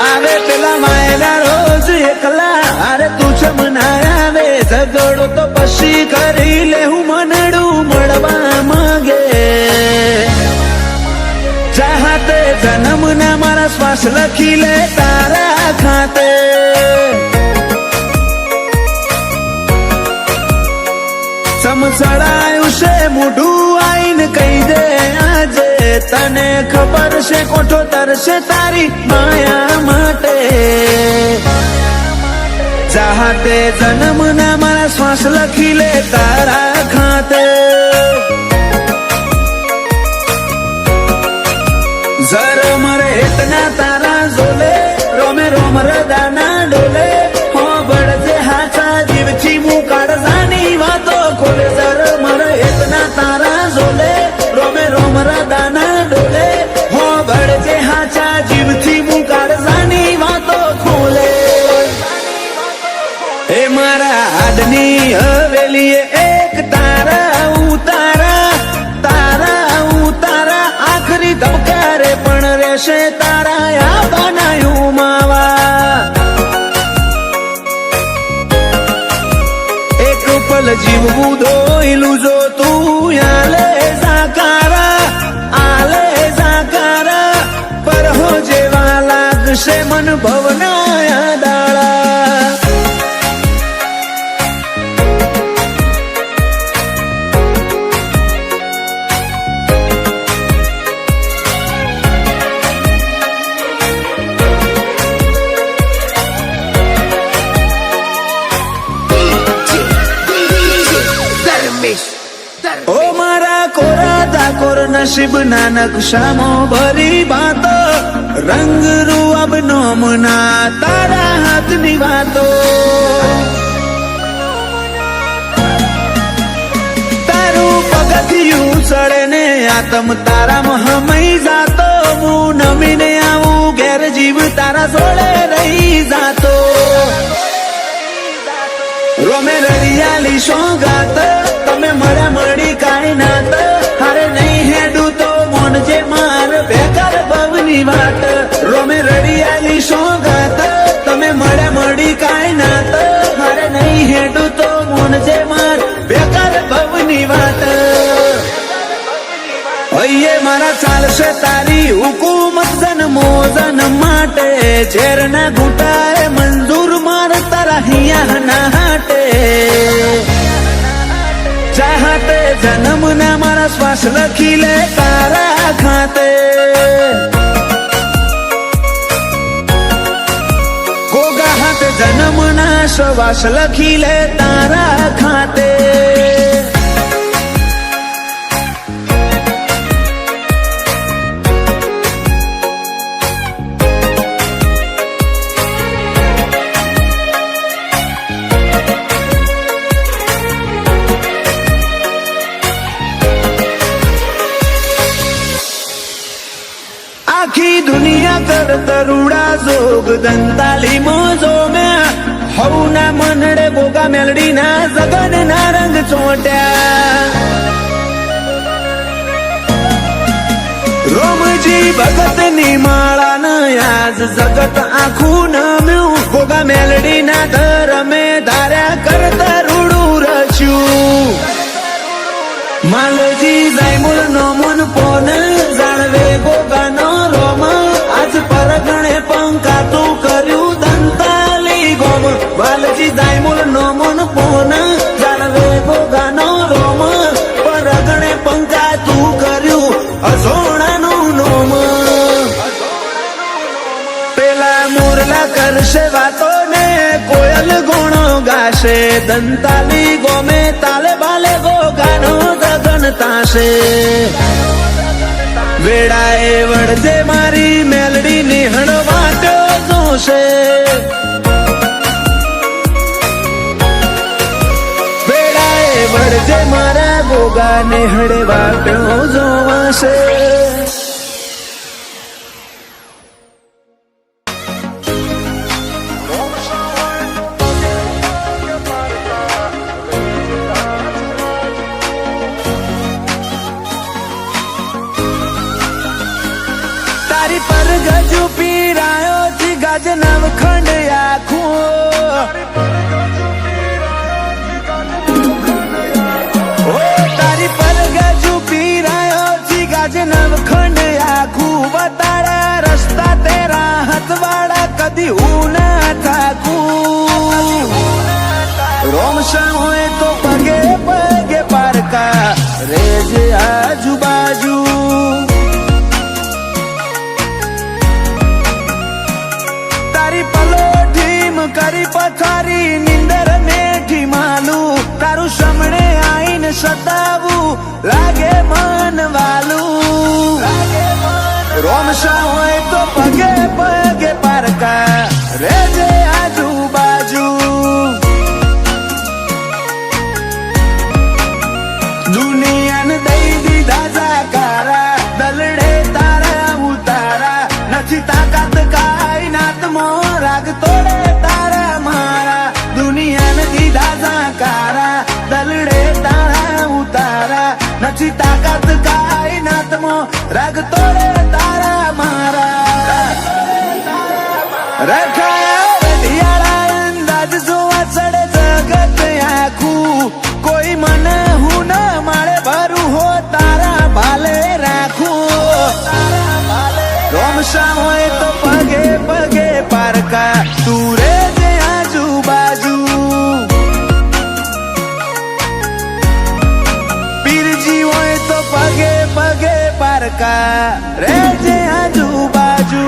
આવે પેલા માયના રોજ એકલા અરે તું છે મનાવે ઝઘડો તો પછી કરી લે હું મનડું મળવા માંગે ચાહતે જન્મના મારા શ્વાસ લખી લે તારા ખાતે સમસડાયું છે મોઢું આઈને કહી દે આજે તને ખબર છે કોઠો તરશે તારી માયા માટે ચાહતે જન્મના મારા શ્વાસ લખી લે તારા ખાતે जर मरे इतना तारा जोले रोमे रोम रदाना डोले हो बड़जे हाचा जीवची मुकाड जानी वातो खोले जर मरे इतना तारा जोले रोमे रोम रदाना डोले हो बड़जे हाचा जीवची मुकाड जानी वातो खोले ए मारा आदनी हवेली एक तारा उतारा तारा उतारा आखरी धबकारे पण रेशे तारा या बनाયું માવા એક પલ જીવવું દોયલું જો તું આલે જાકારા પર હો જેવા લાગશે મન ભવના દાળા ओ मारा कोरा दाकोर नसीब नानक शामो भरी बातो रंग रूअब नोमना तारा हाथनी वातो तारू पगथिયું ચડે ને આતમ તારામાં હમઈ જાતો હું નમીને આવું ઘેર જીવ તારા જોડે રહી જાતો રોમે રળિયાલી સોગાત તમે મળ્યા મળી કાંઈ નાત હારે નહીં હેડું તો મોનજે માર બેકાર ભવની વાત રોમે રળિયાલી સોગાત તમે મળ્યા મળી કાંઈ નાત હારે નહીં હેડું તો મોનજે માર બેકાર ભવની વાત હૈયે મારા ચાલશે તારી હુકુમત જન્મો જન્મ માટે ઝેરના ઘૂંટાએ મંજૂર માર તારા હિયા ના હાટે ચાહતે જન્મના મારા શ્વાસ લખી લે તારા ખાતે ગોગા હાથે જન્મના શ્વાસ લખી લે તારા ખાતે આખી દુનિયા કર તરુડા જોગ દંતાલી મોજો મેં હવના મનડે બોગા મેલડી ના જગન ના રંગ ચોટ્યા રોમજી ભગત ની માળા ન આજ જગત આખું નમ્યું બોગા મેલડી ના ધરમે ધાર્યા કરતા રૂડું રચ્યું માલજી જાયમુલ નો મન પોન જાણવે ગોગાનો રોમ આજ પરગણે પંકાતું કર્યું દંતાલી ગોમ માલજી જાયમુલ નો મન પોન જાણવે ગોગાનો રોમ પરગણે પંકાતું કર્યું અઝોણાનું નોમ પેલા મોરલા કરશે વાતો ને કોયલ ગુણો ગાશે દંતાલી ગોમે તાલે બાલે ગોગાનો જગન તાશે વેળાએ વળજે મારી મેલડી નિહણ વાટો જોશે વેળાએ વળજે મારા ગોગા નિહળ વાટો જોવાશે તારી પર ગજુ પીરાયો થી ગાજે નવખંડ આખું તારી પર ગજુ પીરાયો છી ગાજે નવખંડ આખું બતાડ્યા રસ્તા તેરા હથવાડા કદી હું ના થાકું રોમશા હોય તો પગે પગે પારકા રેજે આજુબાજુ તારી પલોઠીમ કરી પથારી નિંદર મેઠી માલું તારું સમણે આઈને સતાવું લાગે મન વાલું રોમશા હોય તો પગે પગે પારકા રેજે આજુબાજુ દુનિયાને દઈ દીધા જાકારા દલડે તારા ઉતારા નથી તાકાત કાઈ નાતમો રાગ તોડે તારા મારા દુનિયાને દીધા જાકારા દલડે તારા ઉતારા નથી તાકાત કાઈ નાતમો રાગ તોડે તારા મારા રખાયા રઢિયાળા અંદાજ જોવા ચડે જગત આખું કોઈ મને હું ન માળે ભરું હો તારા ભાલે રાખું રોમશા હોય તો પગે પગે પારકા તું રેજે આજુબાજુ પીરજી હોય તો પગે પગે પારકા રેજે આજુબાજુ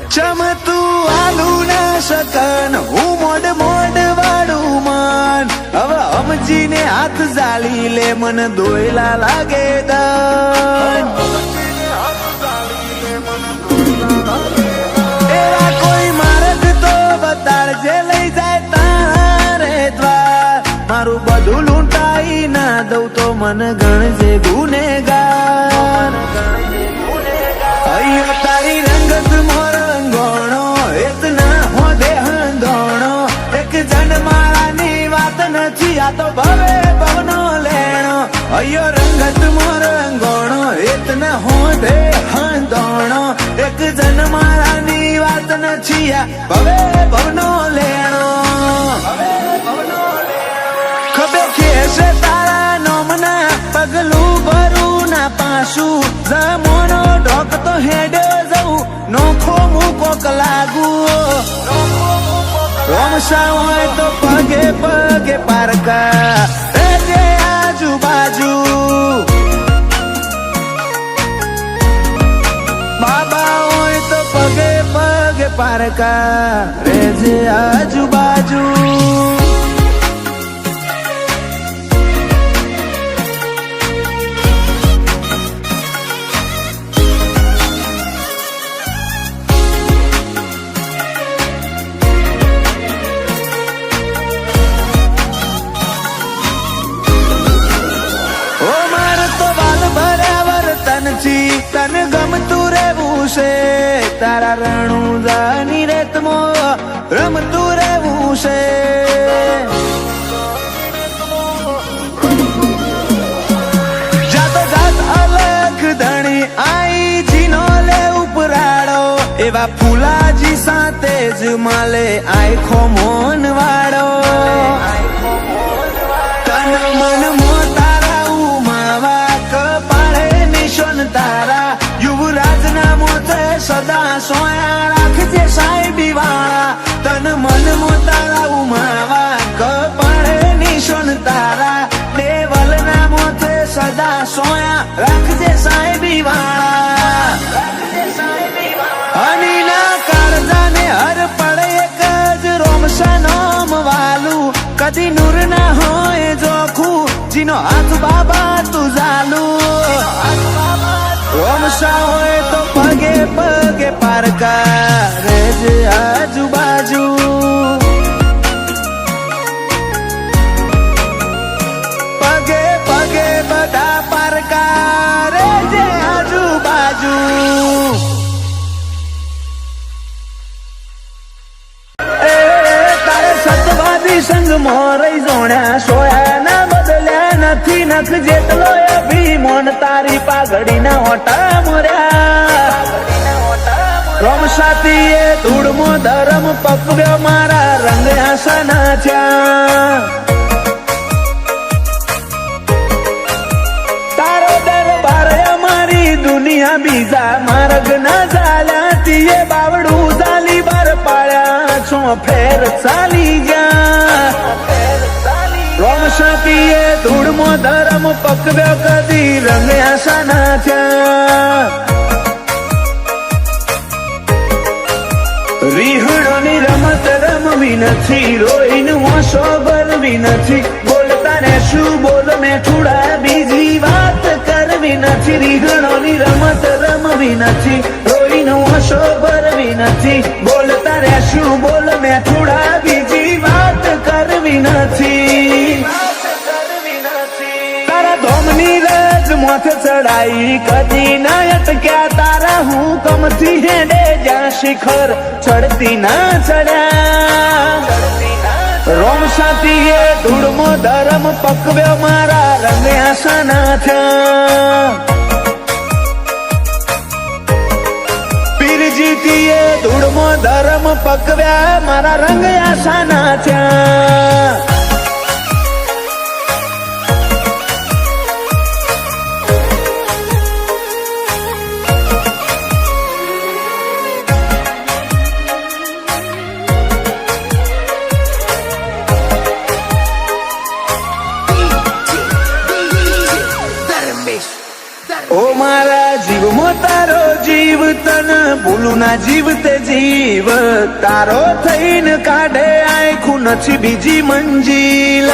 ચમતું આલુ ના શકન હું મોડ મોડ વાળું મન હવે અમજીને હાથ ઝાલી લે મન દોયલા લાગે દન એવા કોઈ માર્ગ તો બતાડજે લઈ જાય તારે દ્વાર મારું બધું લૂંટાઈ ના દઉં તો મન ગણજે ગુનેગાર અయ్యో તારી રંગત મોર રંગોણો એતના હો દેહંદોણો એક જન મારાની વાત નથી આ તો ભવે ભવનો લેણો અయ్యో રંગત મોર રંગોણો એતના હો દેહંદોણો એક જન મારાની વાત નથી આ ભવે ભવનો લેણો ખબે ખેસે તારા નોમના પગલું ભરું ના પાછું જમોનો ઢોક તો હેડે જવું નોખો મૂકોક લાગુ રોમશા હોય તો પગે પગે પારકા રેજે આજુબાજુ બાબા હોય તો પગે પગે પારકા રેજે આજુબાજુ તન ગમતું રહેવું છે તારા રણુદાની રેતમાં રમતું રહેવું છે જાતો જાત અલગ ધણી આઈ જીનો લે ઉપરાડો એવા ફૂલાજી સાથે જ માલે આખો મોન વાળો તન મન મો તારા ઉમાવા કપાળે નિશાન તારા યુવરાજ ના મોતે સદા સોયા રાખજે સાહેબી વાળા તન મન મો તારા ઉમાવા કપાળે નિશાન તારા દેવલ ના મોતે સદા સોયા રાખજે સાહેબી વાળા હની ના કાળજાને હર પડે એક જ રોમશા નામ વાલું કદી નૂર ના હોય જોખું જીનો હાથ બાબા તું ઝાલું રોમશા હોય તો પગે પગે પારકા રેજે આજુબાજુ પગે પગે બધા પારકા મોરઈ જોણ્યા સોયા ના બદલ્યા નથી નખ જેટલો અભિમાન તારી પાઘડીના ઓટા મોર્યા રોમ સાતીએ ધૂળમો ધરમ પકવ્યો મારા રંગ આસાના થયા તારો દરબાર અમારી દુનિયા બીજા માર્ગ ના ચાલ્યા તીએ બાવડું ચાલી બાર પાડ્યા છો ફેર ચાલી ગયા રોમ સાતીએ ધૂળમો ધરમ પકવ્યો કદી રંગ આસાના થયા રીહણોની રમત રમવી નથી રોઈનું હોશો ભરવી નથી બોલતા ને શું બોલ મેઠુડા બીજી વાત કરવી નથી રીહણોની રમત રમવી નથી રોઈનું હોશો ભરવી નથી બોલતા રે શું બોલ મેઠુડા બીજી વાત કરવી નથી તારા ધોમની રજ મોથ ચડાઈ કદી ના અટક્યા તારા હુકમથી હેડે જ્યાં શિખર ચડતી ના ચડ્યા રોમ સાતીએ ધૂળમો ધરમ પકવ્યો મારા રંગ આસાના થયા પીરજીતીએ ધૂળમો ધરમ પકવ્યા મારા રંગ આસાના થયા ઓ મારા જીવમાં તારો જીવ તન ભૂલું ના જીવ તે જીવ તારો થઈને કાઢે આખું નથી બીજી મંજિલ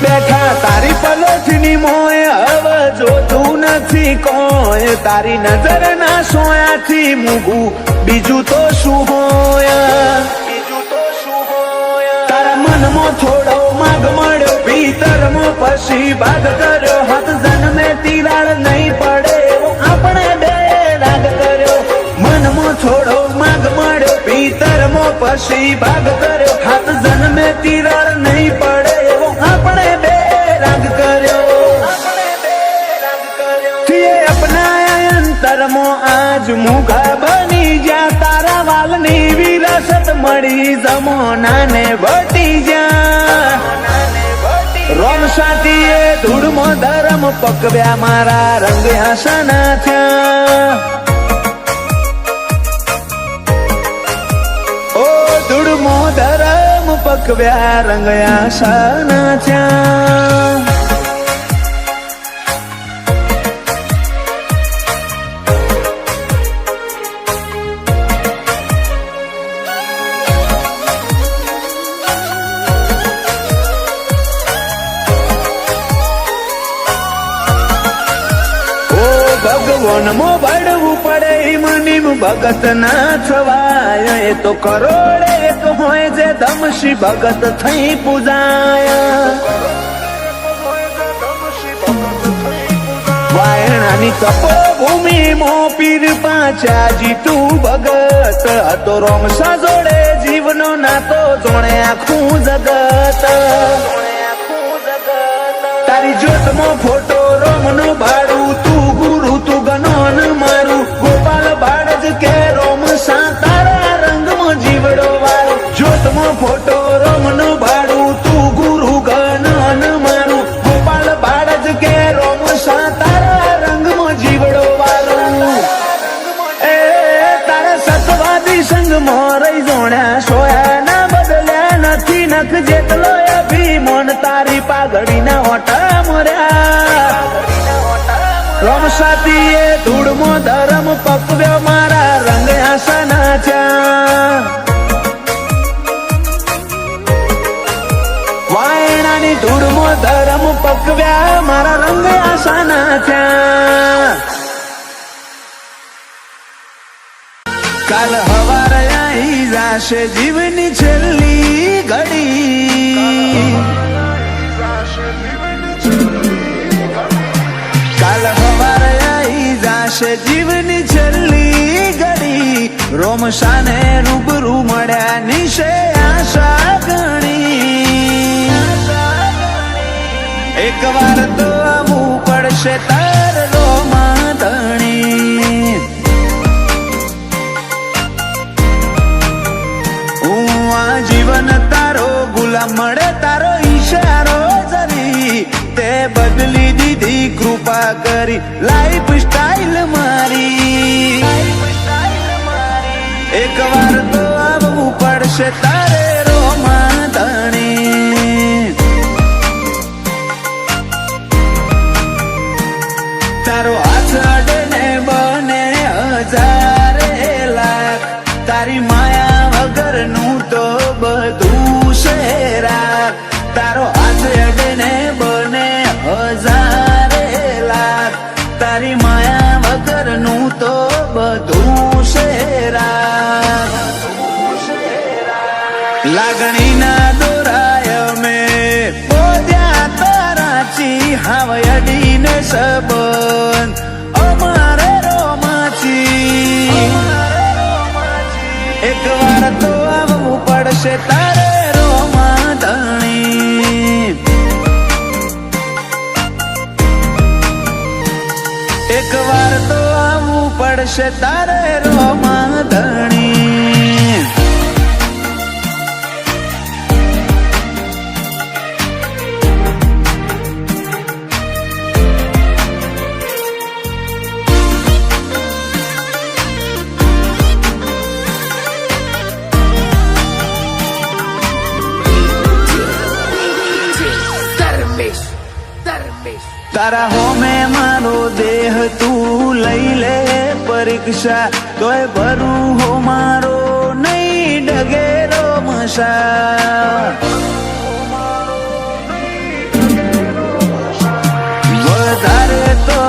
બેઠા તારી પલોઠની મોય હવે જોતું નથી કોઈ તારી નજર ના સોયાથી મૂગું બીજું તો શું હોય તારા મનમાં થોડો માગ મળ્યો ભીતરમાં પછી ભાગ કર્યો હાથ જન્મે તિરાડ નહીં પડે આપણે બે રાગ કર્યો મનમાં થોડો માગ મળ્યો ભીતરમાં પછી ભાગ કર્યો હાથ જન્મે તિરાડ નહીં પડે એવો આપણે બે રાગ કર્યો અપનાયા અંતરમાં આજ મુગા બની જા તારા વાલની વિરાસત મળી જમોનાને વટી જા રોમ સાતીએ ધૂળમો ધરમ પકવ્યા મારા રંગ આસાના થયા ઓ ધૂળમો ધરમ પકવ્યા રંગ આસાના થયા ભગવાનમાં ભળવું પડે મનીમ ભગત ના થવાય એ તો કરોડે એક હોય જે ધમશી ભગત થઈ પૂજાય વાયણાની તપોભૂમિ મો પીર પાછા જીતું ભગત હતો રોમસા જોડે જીવનો નાતો જોણે આખું જગત તારી જ્યોતમાં ફોટો રોમનો ભાડું તું ગુરુ તું ગનોન મારું ગોપાલ બાળજ કે રોમ સા તારા રંગમાં જીવડો વાળો જ્યોતમાં ફોટો રોમનો ભાડું તું ગુરુ ગનોન મારું ગોપાલ બાળજ કે રોમ સા તારા રંગમાં જીવડો વાળો એ તારા સતવાદી સંગમાં રહી જોણ્યા સોયા ના બદલ્યા નથી નખ જેટલો અભિમાન તારી પાઘડીના ઓટા મોર્યા રોમ સાતીએ ધૂળમો ધરમ પકવ્યો મારા રંગ આસાના થયા વાયણાની ધૂળમો ધરમ પકવ્યા મારા રંગ આસાના થયા કાલ હવારે આવી જાશે જીવની છેલ્લી ઘડી કાલ હવારે આવી જાશે જીવની છેલ્લી ઘડી રોમ રોમશાને રૂબરૂ મળ્યા નિશે આશા ગણી. એક વાર તો આવવું પડશે તાર રોમા ધણી. હું આ જીવન તારો ગુલામ મળે તારો ઈશારો જરી તે બદલી દીધી કૃપા કરી લાઈફ સ્ટાઈલ મારી. એક વાર તો આવવું પડશે તારે રોમા ધણી. તારો હાથ અડે ને બને હજારે લાખ તારી માયા વગરનું તો બધું છે રાખ. તારો હાથ અડે ને બને હજારે લાખ તારી માયા વગરનું તો બધું છે રાખ. લાગણીના દોરાય મેં બોધ્યા તારાચી હાવ અડીને સંબંધ અમારે રોમાચી. એક વાર તો આવવું પડશે તારે રોમા ધણી. એક વાર તો આવવું પડશે તારે રોમા ધણી. તારા હોમે મારો દેહ તું લઈ લે પરીક્ષા તોય ભરું હો મારો નહીં ડગેરો મસા. વધારે તો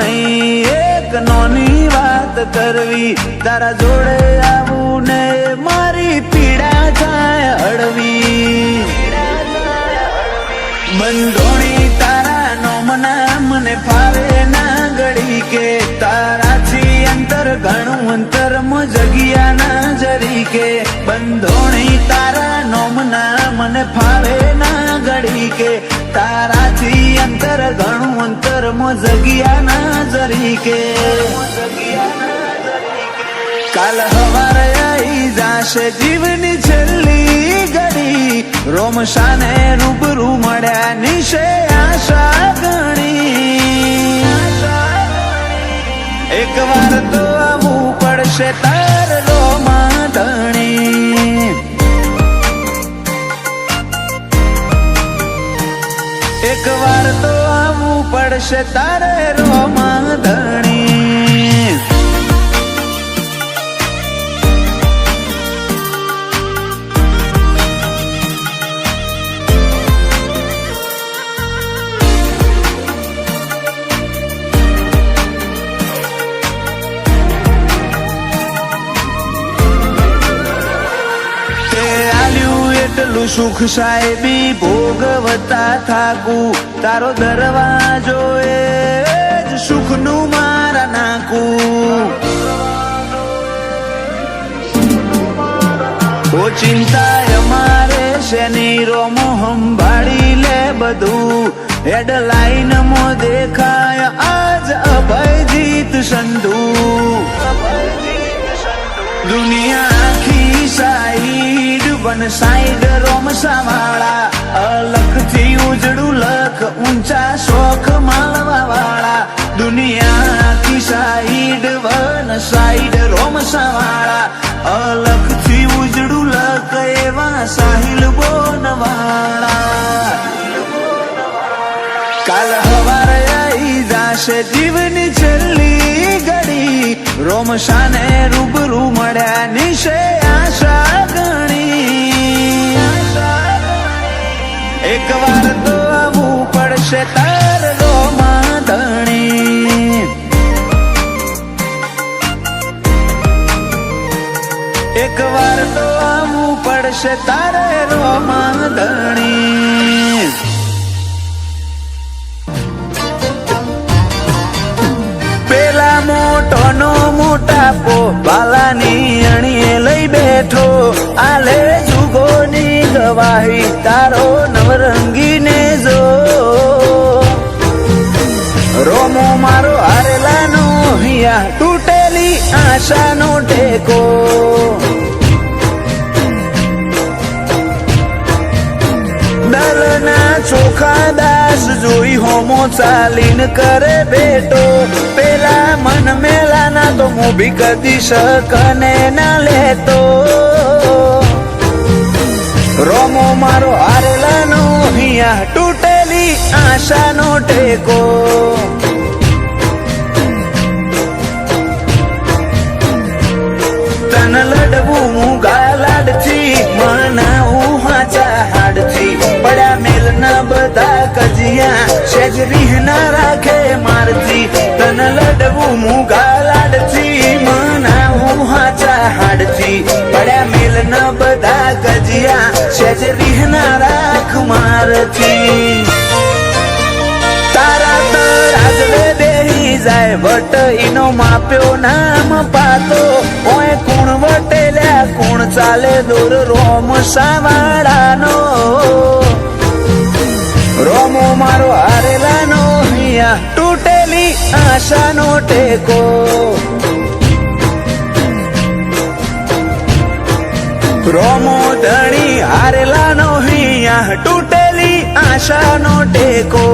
નહીં એક નોની વાત કરવી તારા જોડે આવું ને મારી પીડા થાય હળવી. બંધોણી તારા નોમના મને ફાવે ના ગળી કે તારાથી અંતર ઘણું અંતર જગ્યા ના જરી કે. બંધોણી તારા નોમના મને ફાવે ના ગળી કે તારાથી અંતર ઘણું અંતર જગ્યા ના જરી કે. કાલ હવારે આવી જાશે જીવની છેલ્લી ઘડી રોમશાને રૂબરૂ મળ્યા નિશે આશા ગણી. એક વાર તો આવવું પડશે તાર રોમા ધણી. એક વાર તો આવવું પડશે તારે રોમા ધણી. એટલું સુખ સાહેબી ભોગવતા થાકું તારો દરવાજો એ જ સુખનું મારા નાખું. ઓ ચિંતા અમારે શેની રોમો સંભાળી લે બધું હેડલાઈન મો દેખાય આજ અભયજીત સંધુ. દુનિયા આખી સાઈડ વન સાઈડ રોમસા વાળા અલખથી ઉજળું લખ ઊંચા શોખ માળવા વાળા. દુનિયા આખી સાઈડ વન સાઈડ રોમસા વાળા અલખથી ઉજળું લખ એવા સાહિલ બોન વાળા. કાલ હવારે આવી જાશે જીવની છેલ્લી ઘડી રોમશાને રૂબરૂ મળ્યા નિશે આશા ગણી. એક વાર તો આવવું પડશે તાર રોમા ધણી. એક વાર તો આવવું પડશે તારે રોમા ધણી. પેલા મોટો નો મોટાપો બાલાની અણીએ બની બેઠો આલે જુગોની ગવાહી તારો નવરંગીને જો રોમો મારો હારેલાનો હિયા તૂટેલી આશાનો ટેકો દલના ચોખા દાસ જોઈ હોમો ચાલીને કરે બેટો પેલા મન મેલાના તો મોભી કદી શકને ના લેતો રોમો મારો હારેલાનો હિયા તૂટેલી આશાનો ટેકો તન લડવું હું ગાલાડથી મનાવું હાચા હાડથી પડ્યા મેલ ના બધા કજિયા શેજરી ના રાખે મારથી તન લડવું હું ગાલાડથી મનાવું હાચા હાડથી પડ્યા મેલ ના બધા કજિયા શેજરી ના રાખ મારથી તારા તરાજવે બેહી જાય વટ ઈનો માપ્યો નામ પાતો ઓય કુણ વટેલ્યા કુણ ચાલે દૂર રોમ સાવાડાનો રોમો મારો હારેલાનો હિયા તૂટેલી આશાનો ટેકો રોમો ધણી હારેલાનો હિયા તૂટેલી આશાનો ટેકો